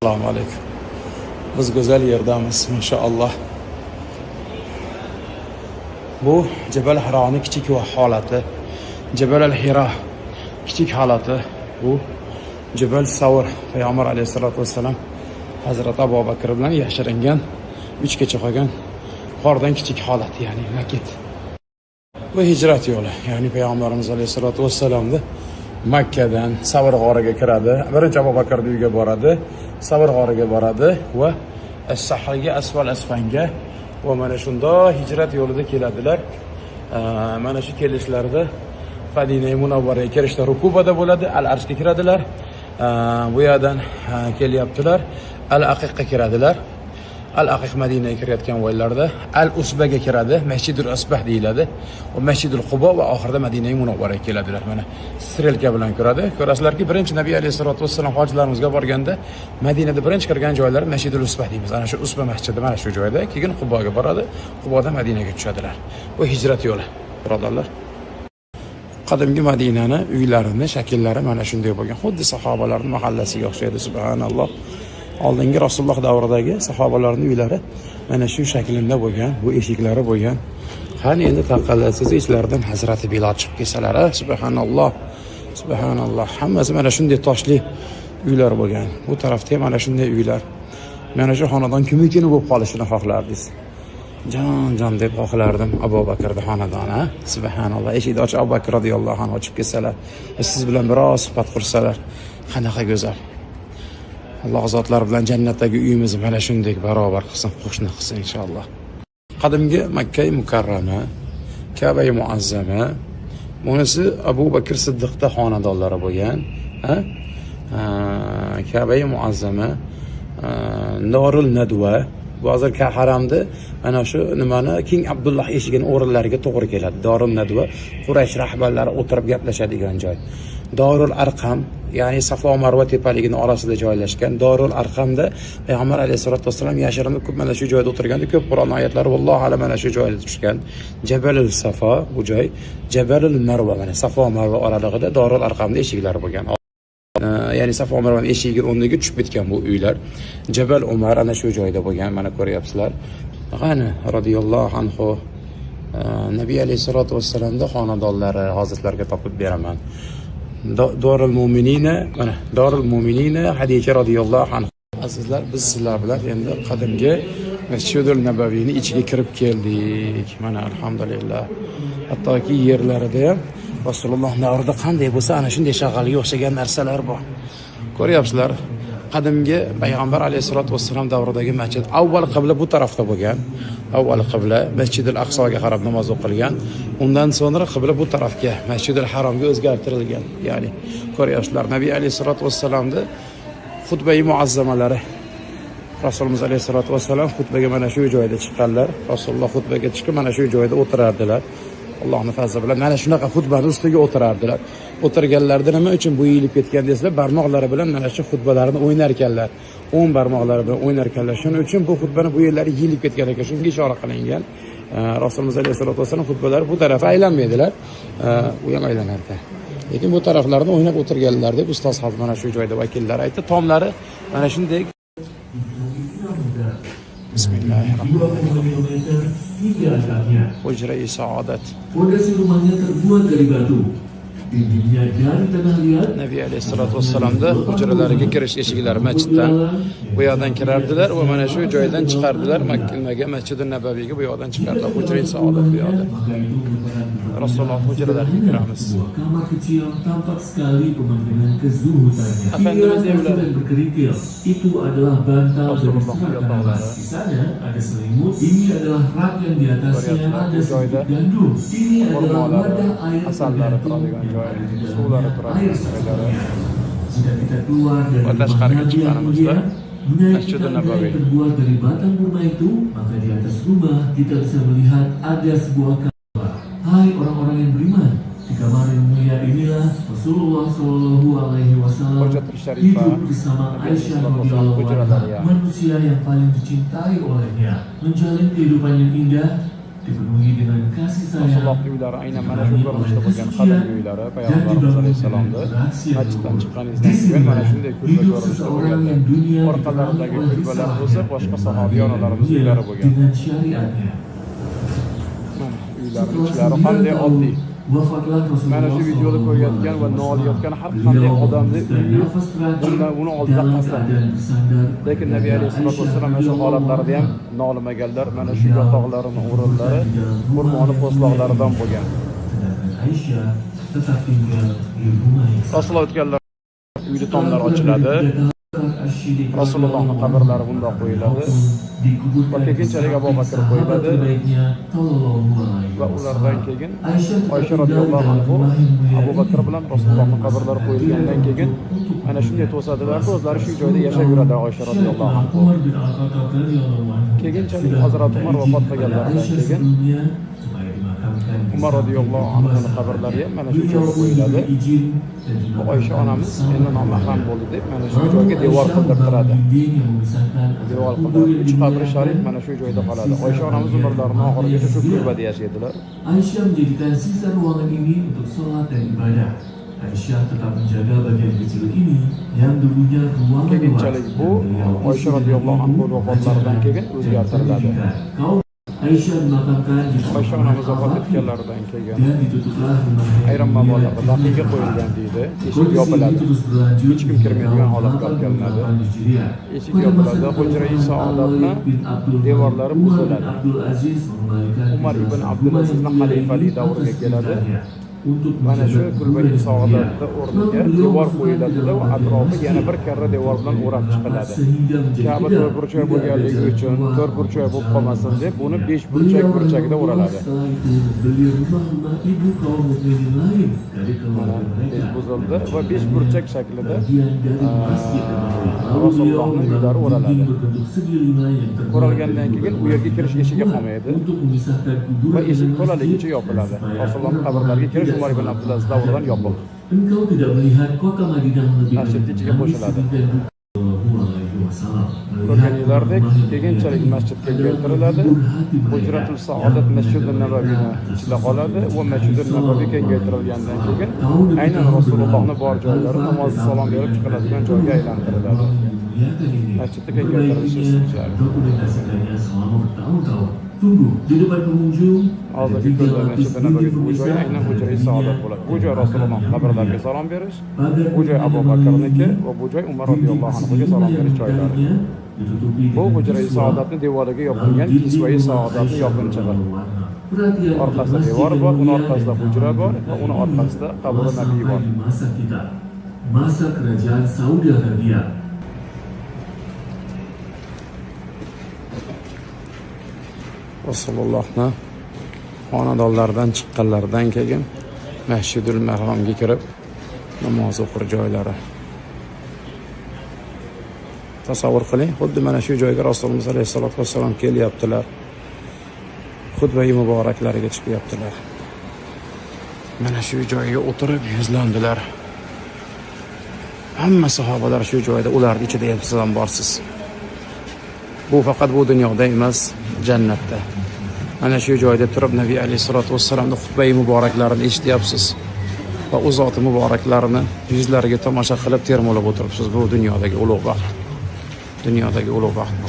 Assalomu alaykum. Biz go'zal yerdamiz, maşallah. Bu Jabal Hironing kichik holati, Jabal al-Hiro kichik holati, bu Jabal Savr Payg'ambar alayhisolatu vassalam Hazrat Abu Bakr bilan yashiringan 3 kecha qolgan qordan kichik holat, ya'ni maket. Bu hijrat yo'li, ya'ni Payg'ambarimiz alayhisolatu vassalamni Makkadan Savr g'origa kiradi. Birinchi Abu Bakr uyiga boradi, Savr g'origa boradi va as-Sahraga asfal asfanga va mana shunda hijrat yo'lida keladilar. Mana shu kelishlarda Madina Munawvaraga kirishda Rukubada bo'ladi, Al-Arshga kiradilar. Bu yerdan kelyaptilar, Al-Aqiqqa kiradilar. Al-Aqiq Madinaga kirayotgan vaqtlarda Al-Usbaga kiradi, Masjidul Usbah deyiladi. Va Masjidul Qubo va oxirida Madina Munawvaraga keladilar. Mana strelka bilan ko'radi. Ko'rasizlarki, birinchi Nabiy alayhisolatu vassalam hojilarimizga borganda Madinada birinchi kirgan joylari Masjidul Usbah deymiz. Ana shu Usba masjidi mana shu joyda, keyin Quboga boradi, Qubodan Madinaga tushadilar. Bu hijrat yo'li, birodarlar. Qadimgi Madinani uylarini shakllari mana shunday bo'lgan. Xuddi sahobalarning mahallasiga o'xshaydi, subhanalloh. Oldingi Rasululloh davridagi sahobalarning uylari mana shu shaklda bo'lgan, bu eshiklari bo'lgan. Qani endi taqalasiz ichlaridan Hazrati Bilol chiqib kelsalar, subhanalloh. Subhanalloh. Hammasi mana shunday toshli uylar bo'lgan. Bu tarafda ham mana shunday uylar. Mana shu xonadon kimnikini bo'lib qolishini xohlardingiz? Jon deb xohlardim Abu Bakrning xonadoni. Subhanalloh. Eshikni ochib Abu Bakr radhiyallohu anhu ochib kelsalar, siz bilan biroz suhbat qursalar, qanaqa go'zal. Alloh zotlari bilan jannatdagi uyimizni mana shunday barobar qilsin, qo'shni qilsin inshaalloh. Qadimgi Makka Mukarrama, Ka'ba Muazzama, bunisi Abu Bakr Siddiqda xonadonlari bo'lgan, Ka'ba Muazzama, Norul Nadwa, hozir haramda mana shu nimani King Abdullah eshigini o'rinlariga to'g'ri keladi. Darul Nadwa Quraysh rahbarlari o'tirib gaplashadigan joy. Darul Arqam, ya'ni Safo Marva tepaligining orasida joylashgan Darul Arqamda Payg'ambar alayhisolatu vasallam yashirinib ko'p mana shu joyda o'tirganda ko'p Qur'on oyatlari vallohu alam mana shu joyda tushgan. Jabalul Safo bu joy, Jabalul Marva mana Safo Marva oralig'ida Darul Arqamda eshiklari bo'lgan. Ya'ni Safo Marvaning eshigining o'rniga tushib ketgan bu uylar. Jabal Umar ana shu joyda bo'lgan, mana ko'ryapsizlar. G'ani radhiyallohu anhu Nabiy alayhisolatu vasallamning xonadonlari hozirlarga topib beraman. Dorul Mu'minina, mana Dorul Mu'minina Hadicha radhiyallohu anha. Azizlar, biz sizlar bilan endi qadimgi Masjidul Nabaviyning ichiga kirib keldik. Mana alhamdulillah. Hattoki yerlarida ham Rasululloh davrida qanday bo'lsa, ana shunday shag'alga o'xshagan narsalar bor. Ko'ryapsizlar? Qadimgi Payg'ambar alayhisolatu vassalam davridagi masjid avval qibla bu tarafda bo'lgan. Avval qibla Masjidul Aqsoga qarab namoz o'qilgan. Undan so'ng qibla bu tarafga, Masjidul Haromga o'zgartirilgan. Ya'ni ko'ryapsizlar, Nabiy alayhisolatu vassalamning xutba-i muazzamalari. Rasululloh alayhisolatu vassalam xutbaga mana shu joyda chiqqanlar. Rasululloh xutbaga chiqib mana shu joyda o'tirardilar. Allohning fazli bilan mana shunaqa xutbaning ustiga o'tirardilar. O'tirganlarida nima uchun bu yeyilib ketgan deslar, barmoqlari bilan mana shu xutbalarini o'ynar ekanlar. 10 barmoqlari bilan o'ynar ekanlar. Shuning uchun bu xutbani bu yerlari yeyilib ketgan ekan. Shunga ishora qilingan. Rasululloh alayhisolatu vasallam xutbalari bu tarafi aylanmaydilar. U ham aylanardi. Lekin bu taraflarni o'ynab o'tirganlar deb ustoz ham mana shu joyda vakillar aytdi. Tomlari mana shunday. Bismillahirrahmanirrahim. Hujra-i Sa'adat. Fondasi rumahnya terbuat dari batu. Dindingnya dari tanah liat. Nabiy alayhisolatu vassalamda hujralariga kirish eshiklari masjiddan bu yoqdan kirardilar va mana shu joydan chiqardilar. Makkaga, Masjidun Nabaviyga bu yoqdan chiqardilar. Hujra-i Sa'adat bu yoqda. Rasululloh hujralariga kiramiz. Kamar kecil tampak sekali pemandangan kezuhutannya. Dan berkerikil. Itu adalah bantal dari serat panas. Di sana ada selimut. Ini adalah rak yang di atasnya ada sedikit gandum. Ini adalah wadah air pengganti air sebenarnya. Jika kita keluar dari rumah yang mulia, menaiki tangga yang terbuat dari batang kurma itu, maka di atas rumah kita bisa melihat ada sebuah kamar. Hai orang-orang yang beriman, di kamar yang mulia inilah Rasulullah Shallallahu Alaihi Wasallam hidup bersama Aisyah radhiyallahu anha, manusia yang paling dicintai olehnya, menjalin kehidupan yang indah dipenuhi dengan kasih sayang, Rasululloh uylari aynan mana shu ko'rinishda bo'lgan qadimgi uylari payg'ambarimiz alayhissalomni masjiddan chiqqaningizdan keyin mana shunday kulba ko'rinishda bo'lganda orqalaridagi kulbalar bo'lsa boshqa sahobiy onalarimiz uylari bo'lgan. dengan syariatnya. Uylarning ichlari qanday oddiy. Mana shu videoda ko'rayotgan va nolayotgan har qanday odamni uyi uni oldida qasam. Lekin Nabiy alayhissalatu vassalam mana shu holatlarida ham nolimaganlar. Mana shu yotoqlarini o'rinlari xurmoni po'stloqlaridan bo'lgan. Aisyah tetap tinggal di rumah yang Rasululloh o'tganlar uyda tomlar ochiladi. Rasulullohning qabrlari bundoq qo'yiladi. Va keyinchalik Abu Bakr qo'yiladi. Va ulardan keyin Oysha radhiyallohu anhu Abu Bakr bilan Rasulullohning qabrlari qo'yilgandan keyin ana shunday to'sadilar, o'zlari shu joyda yashab yuradi Oysha radhiyallohu anhu. Keyinchalik Hazrat Umar vafot qilganlaridan keyin Umar radhiyallohu anhuning qabrlari ham mana shu joyga qo'yiladi. Oysha onamiz endi nomahram bo'ldi deb mana shu joyga devor qildirtiradi. Devor qildirib 3 qabri sharif mana shu joyda qoladi. Oysha onamiz umrlarining oxirigacha shu kulbada yashaydilar. Aisyah menjadikan sisa ruangan ini untuk sholat dan ibadah. Aisyah tetap menjaga bagian kecil ini yang dulunya ruangan Keyinchalik bu Oysha radhiyallohu anhu vafotlaridan keyin o'zgartiriladi. Aisyah mengatakan Oysha onamiz vafot etganlaridan keyin dan ditutuplah rumahnya. ayrim mabolarda daqiqa qo'yilgan deydi. Eshik yopiladi. Hech kim kirmaydigan holatga olib kelinadi. Eshik yopiladi. Hujra-i saodatni devorlari buziladi. Umar ibn Abdulazizning xalifalik davriga keladi. Mana shu kulba-i saodatni o'rniga devor qo'yiladi va atrofi yana bir karra devor bilan o'rab chiqiladi. Ka'ba to'rtburchak bo'lganligi uchun to'rtburchak bo'lib qolmasin deb uni 5 burchak burchakda o'raladi. Buzildi va 5 burchak shaklida Rasulullohning uylari o'raladi. O'ralgandan keyin u yerga kirish eshigi qolmaydi va eshik to'laligicha yopiladi. Rasulullohning qabrlariga kirish Umar ibn Abdulaziz davridan yopiq. Engkau tidak melihat kota Madinah lebih Masjid ichiga qo'shiladi. Ko'rganinglardek keyinchalik masjidga keltiriladi. Hujratul Saodat Masjidun Nabaviyni ichida qoladi va Masjidun Nabaviy kengaytirilgandan keyin aynan Rasulullohning bor joylari namoz salom berib chiqiladigan joyga aylantiriladi. Masjidga kengaytirilishi istichlari. Tunggu di depan pengunjung. Hozirgi ko'rgan Masjidun Nabaviy bu joy aynan Hujra-i Saodat bo'ladi. Bu joy Rasulullohning qabrlariga salom berish, bu joy Abu Bakrniki va bu joy Umar radhiyallohu anhuga salom berish joylari. Bu Hujra-i Saodatning devoriga yopilgan Kisva-i Saodatning yopinchig'i. Orqasida devor bor, uning orqasida hujra bor va uning orqasida qabri Nabiy bor. Masa kerajaan Saudi Arabia. Rasulullohni xonadonlaridan chiqqanlaridan keyin Masjidul Maromga kirib namoz o'qir joylari. Tasavvur qiling, xuddi mana shu joyga Rasululloh alayhisolatu vassalom kelyaptilar. Xutba-i muboraklariga chiqyaptilar. Mana shu joyga o'tirib yuzlandilar. Hamma sahobalar shu joyda, ularning ichida ham siz ham borsiz. Bu faqat bu dunyoda emas, jannatda. Mana shu joyda turib Nabiy alayhisolatu vassalomning xutba-i muboraklarini eshityapsiz. Va u zoti muboraklarini yuzlariga tomosha qilib termolab o'tiribsiz. Bu dunyodagi ulug' baxt. Dunyodagi ulug' baxt bu.